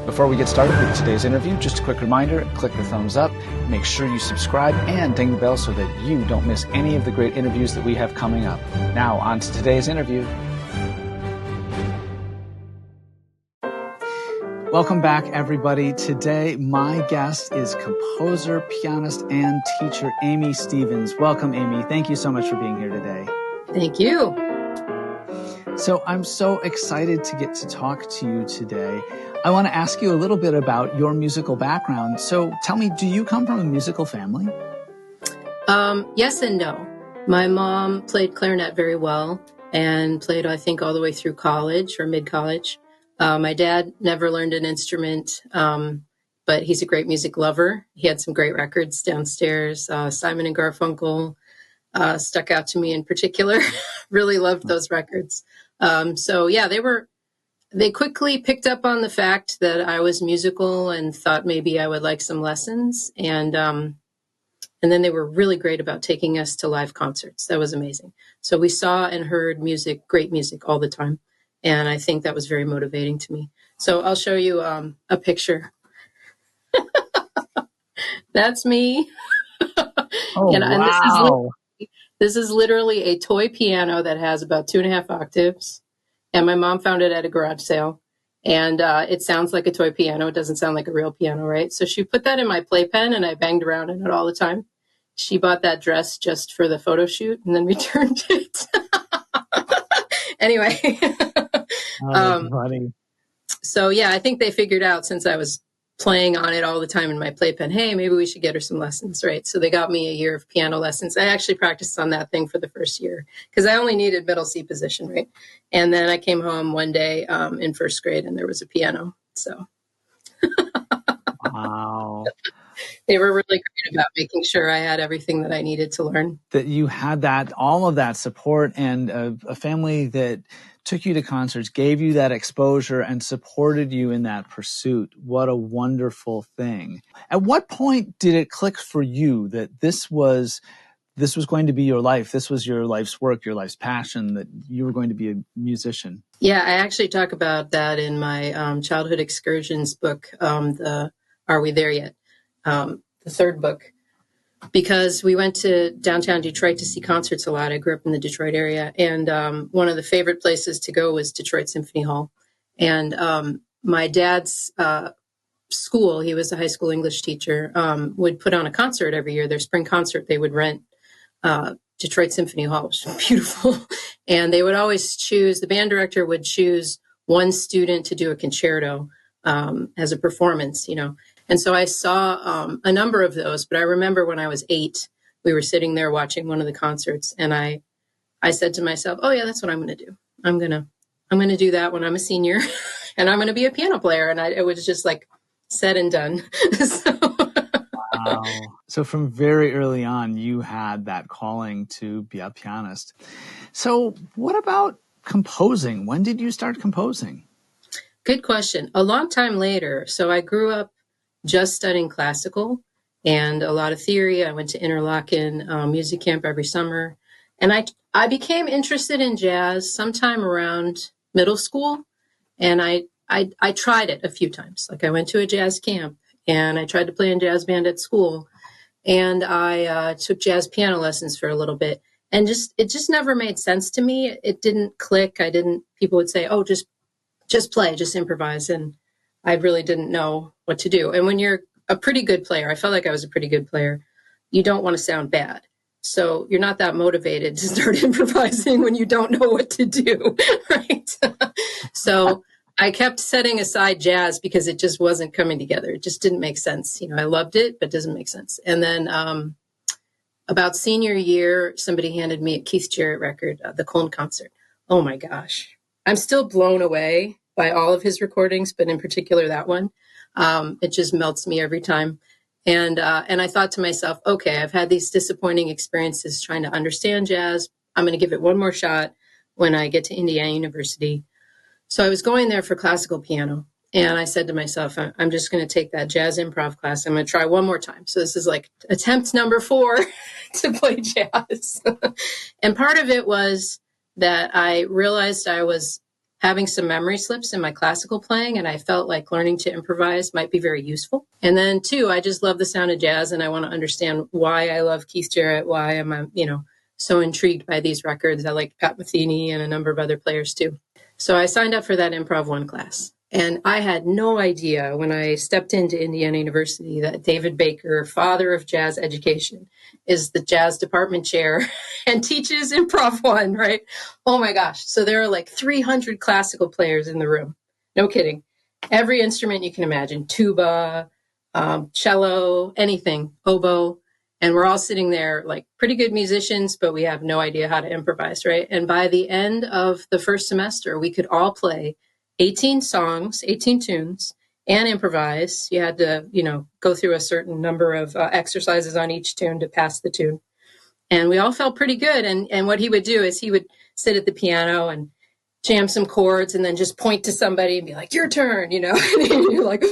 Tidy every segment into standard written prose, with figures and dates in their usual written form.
Before we get started with today's interview, just a quick reminder, click the thumbs up, make sure you subscribe, and ding the bell so that you don't miss any of the great interviews that we have coming up. Now, on to today's interview. Welcome back, everybody. Today, my guest is composer, pianist, and teacher Amy Stevens. Welcome, Amy. Thank you so much for being here today. Thank you. So I'm so excited to get to talk to you today. I want to ask you a little bit about your musical background. So tell me, do you come from a musical family? Yes and no. My mom played clarinet very well and played, I think, all the way through college or mid-college. My dad never learned an instrument, but he's a great music lover. He had some great records downstairs. Simon and Garfunkel stuck out to me in particular. Really loved those records. They quickly picked up on the fact that I was musical and thought maybe I would like some lessons. And then they were really great about taking us to live concerts. That was amazing. So we saw and heard music, great music all the time. And I think that was very motivating to me. So I'll show you a picture. That's me. Oh, wow. This is literally a toy piano that has about 2.5 octaves. And my mom found it at a garage sale. And it sounds like a toy piano. It doesn't sound like a real piano, right? So she put that in my playpen and I banged around in it all the time. She bought that dress just for the photo shoot and then returned it. Anyway. That's funny. So yeah, I think they figured out since I was playing on it all the time in my playpen, hey, maybe we should get her some lessons, right? So they got me a year of piano lessons. I actually practiced on that thing for the first year because I only needed middle C position, right? And then I came home one day in first grade and there was a piano. So wow. They were really great about making sure I had everything that I needed to learn. That you had all of that support and a family that took you to concerts, gave you that exposure and supported you in that pursuit. What a wonderful thing. At what point did it click for you that this was going to be your life? This was your life's work, your life's passion, that you were going to be a musician? Yeah, I actually talk about that in my childhood excursions book, the Are We There Yet? The third book, because we went to downtown Detroit to see concerts a lot. I grew up in the Detroit area, and one of the favorite places to go was Detroit Symphony Hall. And my dad's school, he was a high school English teacher, would put on a concert every year. Their spring concert, they would rent Detroit Symphony Hall, which was beautiful. And they would always choose, the band director would choose one student to do a concerto as a performance, And so I saw a number of those, but I remember when I was 8, we were sitting there watching one of the concerts, and I said to myself, "Oh yeah, that's what I'm going to do. I'm going to do that when I'm a senior, and I'm going to be a piano player." And it was just like said and done. Wow. So from very early on, you had that calling to be a pianist. So what about composing? When did you start composing? Good question. A long time later. So I grew up just studying classical and a lot of theory. I went to Interlochen music camp every summer. And I became interested in jazz sometime around middle school. And I tried it a few times. Like I went to a jazz camp and I tried to play in jazz band at school. And I took jazz piano lessons for a little bit. And it just never made sense to me. It didn't click. People would say, oh, just play, just improvise. And I really didn't know what to do. And when you're a pretty good player, I felt like I was a pretty good player, you don't want to sound bad. So you're not that motivated to start improvising when you don't know what to do, right? So I kept setting aside jazz because it just wasn't coming together. It just didn't make sense. I loved it, but it doesn't make sense. And then about senior year, somebody handed me a Keith Jarrett record, the Cologne concert. Oh my gosh. I'm still blown away by all of his recordings, but in particular that one. It just melts me every time. And I thought to myself, okay, I've had these disappointing experiences trying to understand jazz. I'm going to give it one more shot when I get to Indiana University. So I was going there for classical piano. And I said to myself, I'm just going to take that jazz improv class. I'm going to try one more time. So this is like attempt number 4 to play jazz. And part of it was that I realized I was having some memory slips in my classical playing, and I felt like learning to improvise might be very useful. And then 2, I just love the sound of jazz, and I want to understand why I love Keith Jarrett, why am so intrigued by these records. I like Pat Metheny and a number of other players too. So I signed up for that Improv 1 class. And I had no idea when I stepped into Indiana University that David Baker, father of jazz education, is the jazz department chair and teaches Improv 1, right? Oh my gosh. So there are like 300 classical players in the room. No kidding. Every instrument you can imagine, tuba, cello, anything, oboe. And we're all sitting there like pretty good musicians, but we have no idea how to improvise, right? And by the end of the first semester, we could all play 18 songs, 18 tunes, and improvise. You had to, go through a certain number of exercises on each tune to pass the tune. And we all felt pretty good. And what he would do is he would sit at the piano and jam some chords and then just point to somebody and be like, your turn, and you're like,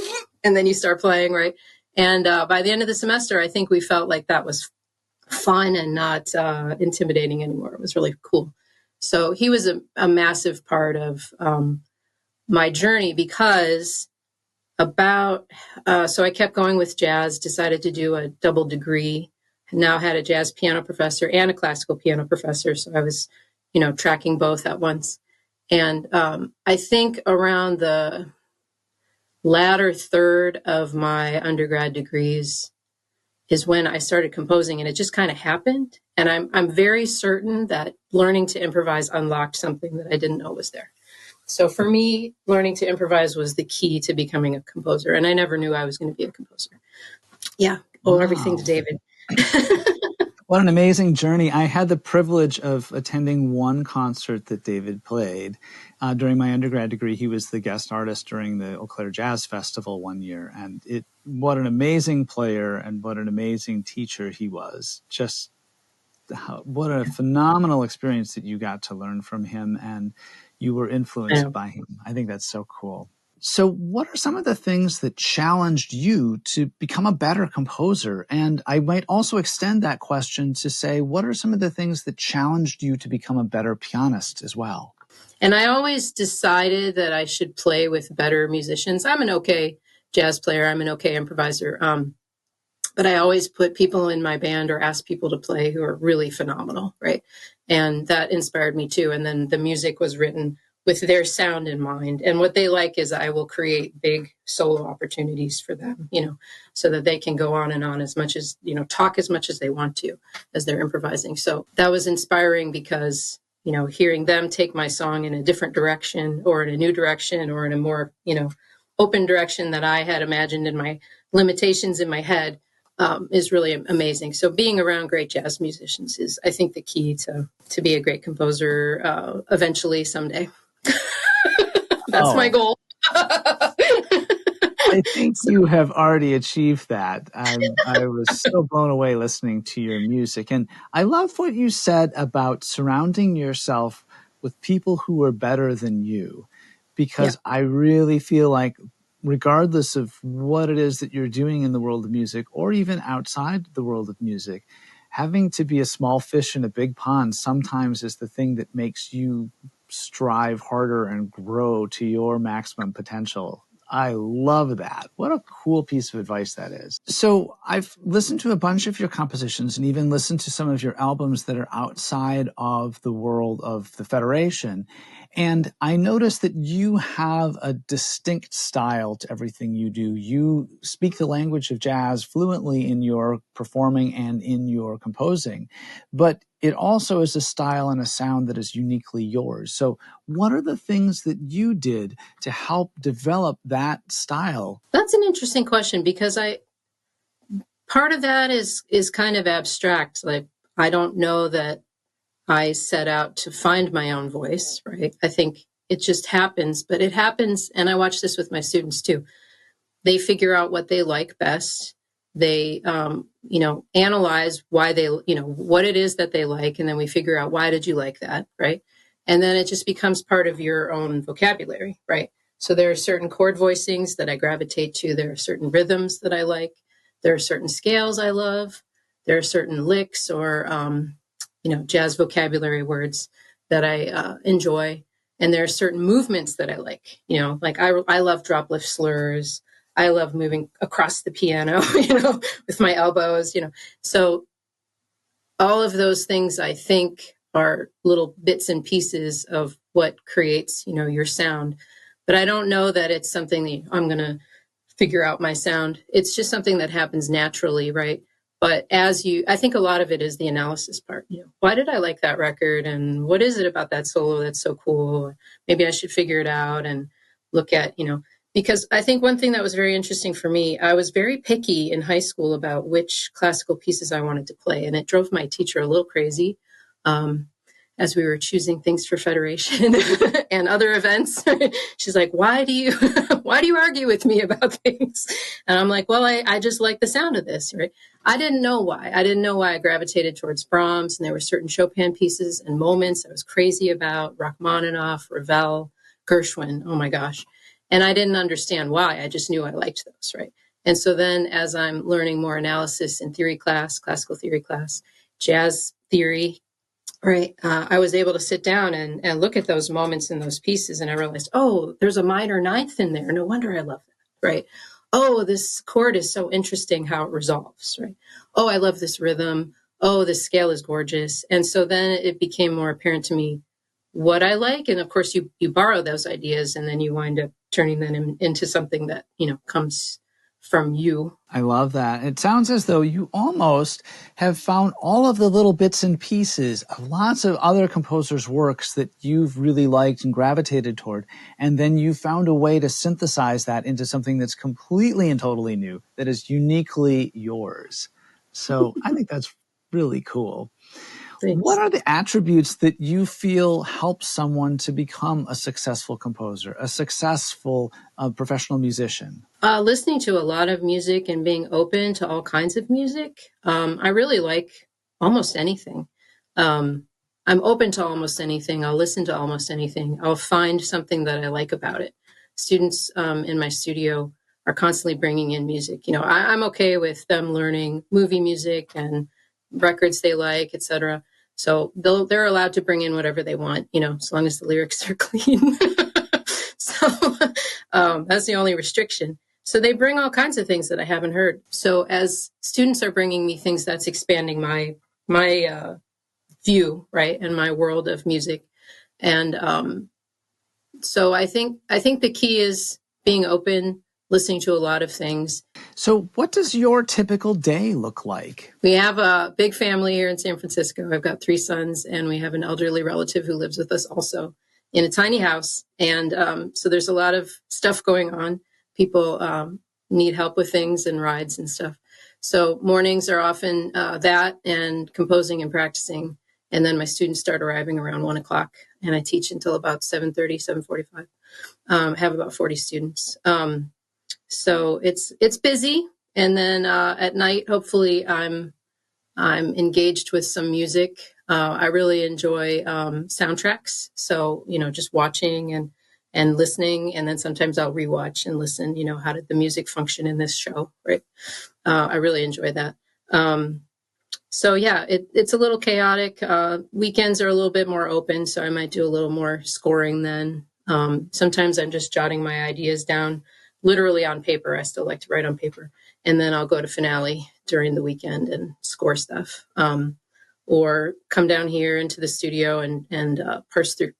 and then you start playing, right? And by the end of the semester, I think we felt like that was fun and not intimidating anymore. It was really cool. So he was a massive part of my journey because so I kept going with jazz, decided to do a double degree, now had a jazz piano professor and a classical piano professor. So I was, tracking both at once. And I think around the latter third of my undergrad degrees is when I started composing, and it just kind of happened. And I'm very certain that learning to improvise unlocked something that I didn't know was there. So for me, learning to improvise was the key to becoming a composer. And I never knew I was going to be a composer. Yeah. Well, everything to David. What an amazing journey. I had the privilege of attending one concert that David played. During my undergrad degree, he was the guest artist during the Eau Claire Jazz Festival one year. And what an amazing player and what an amazing teacher he was. Just what a phenomenal experience that you got to learn from him and you were influenced by him. I think that's so cool. So what are some of the things that challenged you to become a better composer? And I might also extend that question to say, what are some of the things that challenged you to become a better pianist as well? And I always decided that I should play with better musicians. I'm an okay jazz player. I'm an okay improviser. But I always put people in my band or ask people to play who are really phenomenal, right? And that inspired me too. And then the music was written with their sound in mind. And what they like is I will create big solo opportunities for them, so that they can go on and on as much as, talk as much as they want to as they're improvising. So that was inspiring because, hearing them take my song in a different direction or in a new direction or in a more, open direction that I had imagined in my limitations in my head is really amazing. So being around great jazz musicians is, I think, the key to be a great composer eventually someday. That's my goal. I think you have already achieved that. I was so blown away listening to your music. And I love what you said about surrounding yourself with people who are better than you, because I really feel like regardless of what it is that you're doing in the world of music or even outside the world of music, having to be a small fish in a big pond sometimes is the thing that makes you strive harder and grow to your maximum potential. I love that. What a cool piece of advice that is. So I've listened to a bunch of your compositions and even listened to some of your albums that are outside of the world of the Federation. And I noticed that you have a distinct style to everything you do. You speak the language of jazz fluently in your performing and in your composing, but it also is a style and a sound that is uniquely yours. So what are the things that you did to help develop that style? That's an interesting question because part of that is kind of abstract. Like, I don't know that I set out to find my own voice, right? I think it just happens, but it happens. And I watch this with my students too. They figure out what they like best. They, analyze why they, what it is that they like. And then we figure out, why did you like that? Right. And then it just becomes part of your own vocabulary. Right. So there are certain chord voicings that I gravitate to. There are certain rhythms that I like. There are certain scales I love. There are certain licks or, jazz vocabulary words that I enjoy. And there are certain movements that I like, like I love drop lift slurs. I love moving across the piano, with my elbows, So all of those things I think are little bits and pieces of what creates, your sound. But I don't know that it's something that I'm going to figure out my sound. It's just something that happens naturally, right? But I think a lot of it is the analysis part. Why did I like that record? And what is it about that solo that's so cool? Maybe I should figure it out and look at, because I think one thing that was very interesting for me, I was very picky in high school about which classical pieces I wanted to play. And it drove my teacher a little crazy. As we were choosing things for Federation and other events. She's like, why do you argue with me about things? And I'm like, well, I just like the sound of this, right? I didn't know why. I gravitated towards Brahms, and there were certain Chopin pieces and moments I was crazy about, Rachmaninoff, Ravel, Gershwin. Oh my gosh. And I didn't understand why. I just knew I liked those, right? And so then as I'm learning more analysis in theory class, classical theory class, jazz theory, right. I was able to sit down and look at those moments in those pieces, and I realized, oh, there's a minor ninth in there. No wonder I love that, right? Oh, this chord is so interesting how it resolves, right? Oh, I love this rhythm. Oh, this scale is gorgeous. And so then it became more apparent to me what I like. And of course, you borrow those ideas, and then you wind up turning them into something that, comes from you. I love that. It sounds as though you almost have found all of the little bits and pieces of lots of other composers' works that you've really liked and gravitated toward. And then you found a way to synthesize that into something that's completely and totally new, that is uniquely yours. So I think that's really cool. Thanks. What are the attributes that you feel help someone to become a successful composer, a successful professional musician? Listening to a lot of music and being open to all kinds of music. I really like almost anything. I'm open to almost anything. I'll listen to almost anything. I'll find something that I like about it. Students in my studio are constantly bringing in music. I'm okay with them learning movie music and records they like, etc. So they're allowed to bring in whatever they want, as long as the lyrics are clean. So that's the only restriction. So they bring all kinds of things that I haven't heard. So as students are bringing me things, that's expanding my view, right, and my world of music. And so I think the key is being open, listening to a lot of things. So what does your typical day look like? We have a big family here in San Francisco. I've got 3 sons, and we have an elderly relative who lives with us also in a tiny house. And so there's a lot of stuff going on. People need help with things and rides and stuff. So mornings are often that and composing and practicing. And then my students start arriving around 1 o'clock, and I teach until about 7:30, 7:45. I have about 40 students. So it's busy. And then at night, hopefully I'm engaged with some music. I really enjoy soundtracks. So, just watching and listening. And then sometimes I'll rewatch and listen, how did the music function in this show, right? I really enjoy that. So yeah, it's a little chaotic. Weekends are a little bit more open, so I might do a little more scoring then. Sometimes I'm just jotting my ideas down literally on paper. I still like to write on paper. And then I'll go to Finale during the weekend and score stuff. Or come down here into the studio and parse through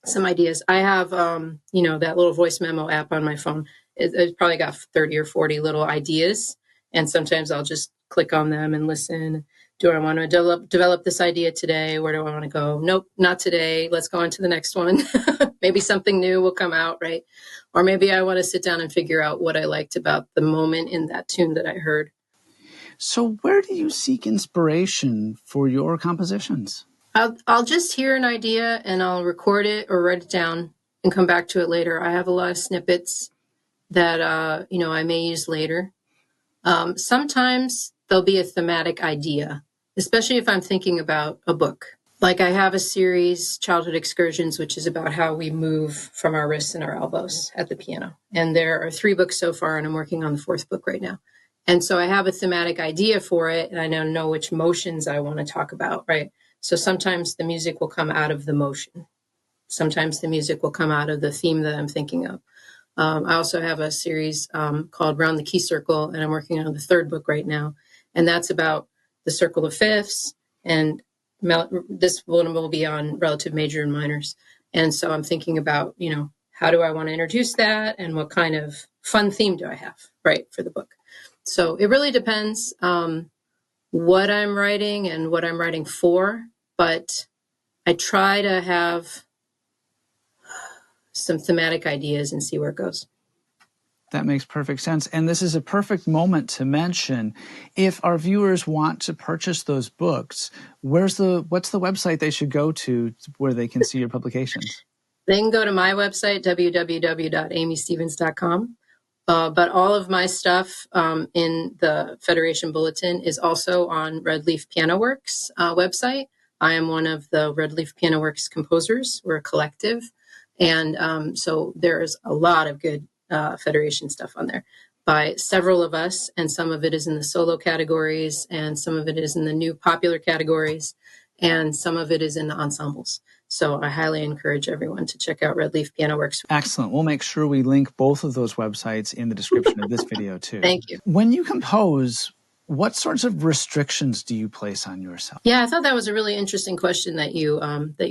some ideas. I have, that little voice memo app on my phone. It's probably got 30 or 40 little ideas. And sometimes I'll just click on them and listen. Do I want to develop this idea today? Where do I want to go? Nope, not today. Let's go on to the next one. Maybe something new will come out, right? Or maybe I want to sit down and figure out what I liked about the moment in that tune that I heard. So where do you seek inspiration for your compositions? I'll just hear an idea and I'll record it or write it down and come back to it later. I have a lot of snippets that, I may use later. Sometimes there'll be a thematic idea, especially if I'm thinking about a book. Like I have a series, Childhood Excursions, which is about how we move from our wrists and our elbows at the piano. And there are 3 books so far, and I'm working on the 4th book right now. And so I have a thematic idea for it, and I now know which motions I want to talk about, right? So sometimes the music will come out of the motion. sometimes the music will come out of the theme that I'm thinking of. I also have a series called Round the Key Circle, and I'm working on the third book right now. And that's about the circle of fifths. And this one will be on relative major and minors. And so I'm thinking about, how do I want to introduce that? And what kind of fun theme do I have, right, for the book? So it really depends what I'm writing and what I'm writing for. But I try to have some thematic ideas and see where it goes. That makes perfect sense. And this is a perfect moment to mention, if our viewers want to purchase those books, what's the website they should go to where they can see your publications? They can go to my website, www.amystevens.com. But all of my stuff in the Federation Bulletin is also on Red Leaf Piano Works website. I am one of the Red Leaf Piano Works composers. We're a collective. And so there's a lot of good Federation stuff on there by several of us. And some of it is in the solo categories, and some of it is in the new popular categories, and some of it is in the ensembles. So I highly encourage everyone to check out Red Leaf Piano Works. Excellent. We'll make sure we link both of those websites in the description of this video too. Thank you. When you compose, what sorts of restrictions do you place on yourself? Yeah, I thought that was a really interesting question that you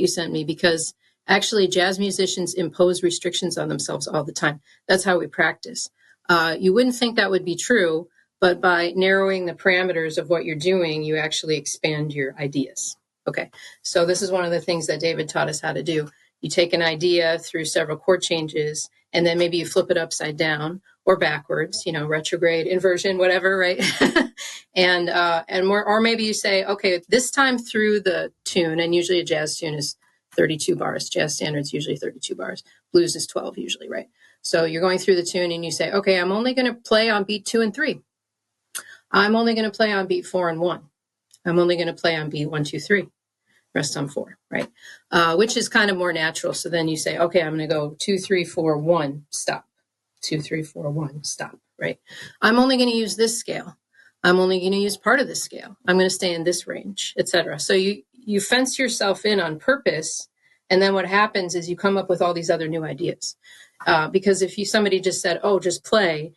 sent me, because actually jazz musicians impose restrictions on themselves all the time. That's how we practice. You wouldn't think that would be true, but by narrowing the parameters of what you're doing, you actually expand your ideas. Okay, so this is one of the things that David taught us how to do. You take an idea through several chord changes, and then maybe you flip it upside down or backwards, retrograde, inversion, whatever, right? and more, or maybe you say, okay, this time through the tune, and usually a jazz tune is 32 bars. Jazz standards usually 32 bars. Blues is 12 usually, right? So you're going through the tune and you say, okay, I'm only going to play on beat 2 and 3. I'm only going to play on beat 4 and 1. I'm only going to play on beat 1, 2, 3. Rest on 4, right? Which is kind of more natural. So then you say, okay, I'm going to go 2, 3, 4, 1, stop. 2, 3, 4, 1, stop, right? I'm only going to use this scale. I'm only going to use part of this scale. I'm going to stay in this range, etc. So you fence yourself in on purpose, and then what happens is you come up with all these other new ideas. Because if somebody just said, oh, just play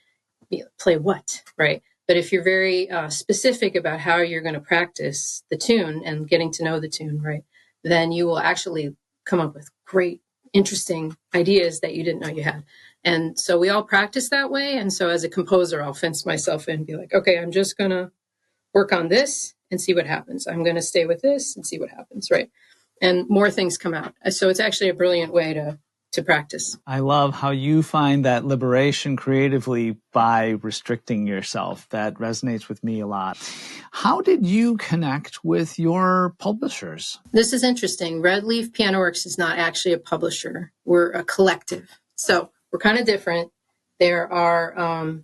what, right? But if you're very specific about how you're going to practice the tune and getting to know the tune, right, then you will actually come up with great, interesting ideas that you didn't know you had. And so we all practice that way. And so as a composer, I'll fence myself in and be like, okay, I'm just going to work on this and see what happens. I'm going to stay with this and see what happens, right? And more things come out. So it's actually a brilliant way to practice. I love how you find that liberation creatively by restricting yourself. That resonates with me a lot. How did you connect with your publishers? This is interesting. Red Leaf Piano Works is not actually a publisher. We're a collective. So we're kind of different. There are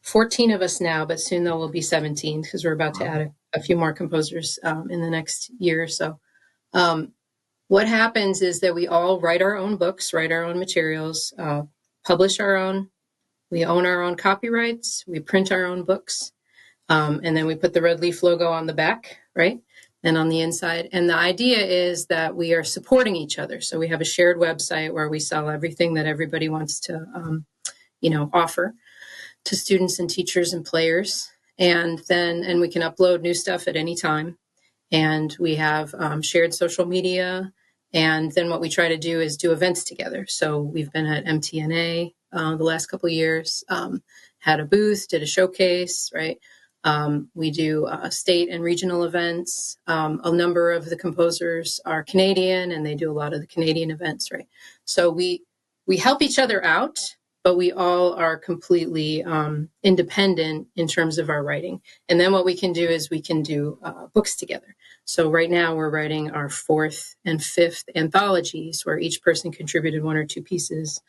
14 of us now, but soon there will be 17 because we're about to add a few more composers in the next year or so. What happens is that we all write our own books, write our own materials, publish our own. We own our own copyrights. We print our own books. And then we put the Red Leaf logo on the back, right? And on the inside. And the idea is that we are supporting each other. So we have a shared website where we sell everything that everybody wants to, offer to students and teachers and players. And we can upload new stuff at any time. And we have shared social media. And then what we try to do is do events together. So we've been at MTNA the last couple of years, had a booth, did a showcase, right? We do state and regional events. A number of the composers are Canadian, and they do a lot of the Canadian events, right? So we help each other out, but we all are completely independent in terms of our writing. And then what we can do is we can do books together. So right now we're writing our 4th and 5th anthologies where each person contributed 1 or 2 pieces.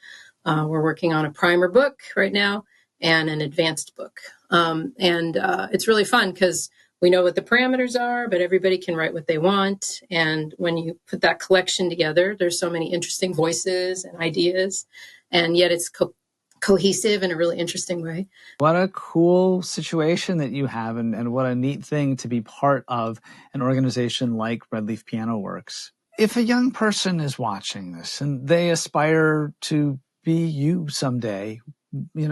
We're working on a primer book right now and an advanced book. It's really fun because we know what the parameters are, but everybody can write what they want. And when you put that collection together, there's so many interesting voices and ideas, and yet it's cohesive in a really interesting way. What a cool situation that you have, and what a neat thing to be part of an organization like Red Leaf Piano Works. if a young person is watching this and they aspire to be you someday,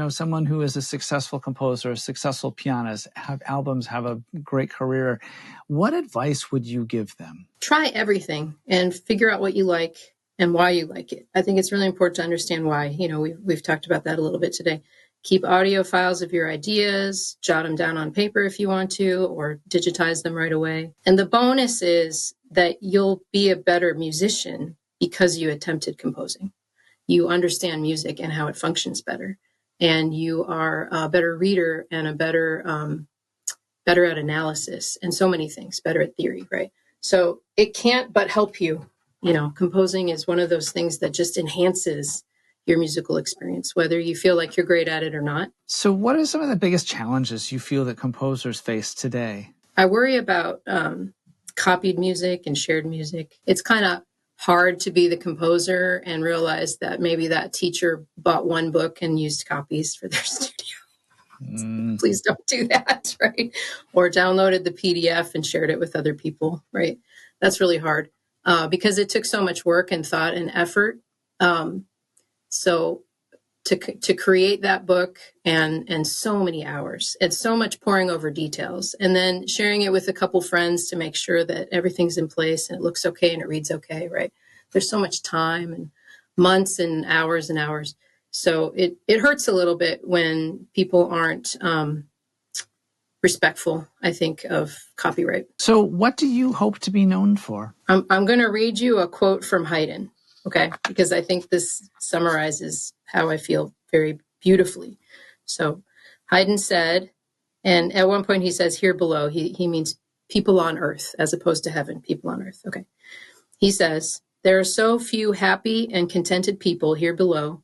someone who is a successful composer, a successful pianist, have albums, have a great career, what advice would you give them? Try everything and figure out what you like and why you like it. I think it's really important to understand why. We've talked about that a little bit today. Keep audio files of your ideas, jot them down on paper if you want to, or digitize them right away. And the bonus is that you'll be a better musician because you attempted composing. You understand music and how it functions better. And you are a better reader and a better at analysis and so many things, better at theory, right? So it can't but help you. Composing is one of those things that just enhances your musical experience, whether you feel like you're great at it or not. So what are some of the biggest challenges you feel that composers face today? I worry about copied music and shared music. It's kind of hard to be the composer and realize that maybe that teacher bought one book and used copies for their studio. Please don't do that, right? Or downloaded the PDF and shared it with other people, right? That's really hard because it took so much work and thought and effort. So to create that book and so many hours, it's so much poring over details and then sharing it with a couple friends to make sure that everything's in place and it looks okay and it reads okay, right? There's so much time and months and hours and hours. So it hurts a little bit when people aren't respectful, I think, of copyright. So what do you hope to be known for? I'm going to read you a quote from Haydn, okay? Because I think this summarizes how I feel very beautifully. So Haydn said, and at one point he says here below, he means people on earth as opposed to heaven, people on earth, okay? He says, there are so few happy and contented people here below.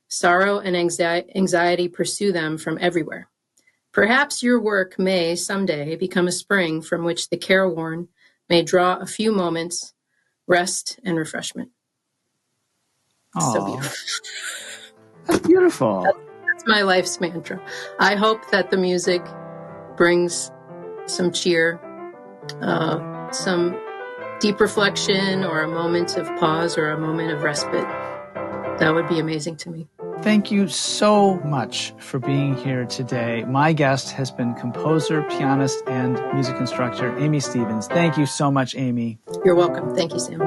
Sorrow and anxiety pursue them from everywhere. Perhaps your work may someday become a spring from which the careworn may draw a few moments, rest and refreshment. So beautiful. That's beautiful. That's my life's mantra. I hope that the music brings some cheer, some deep reflection, or a moment of pause or a moment of respite. That would be amazing to me. Thank you so much for being here today. My guest has been composer, pianist, and music instructor, Amy Stevens. Thank you so much, Amy. You're welcome. Thank you, Sam.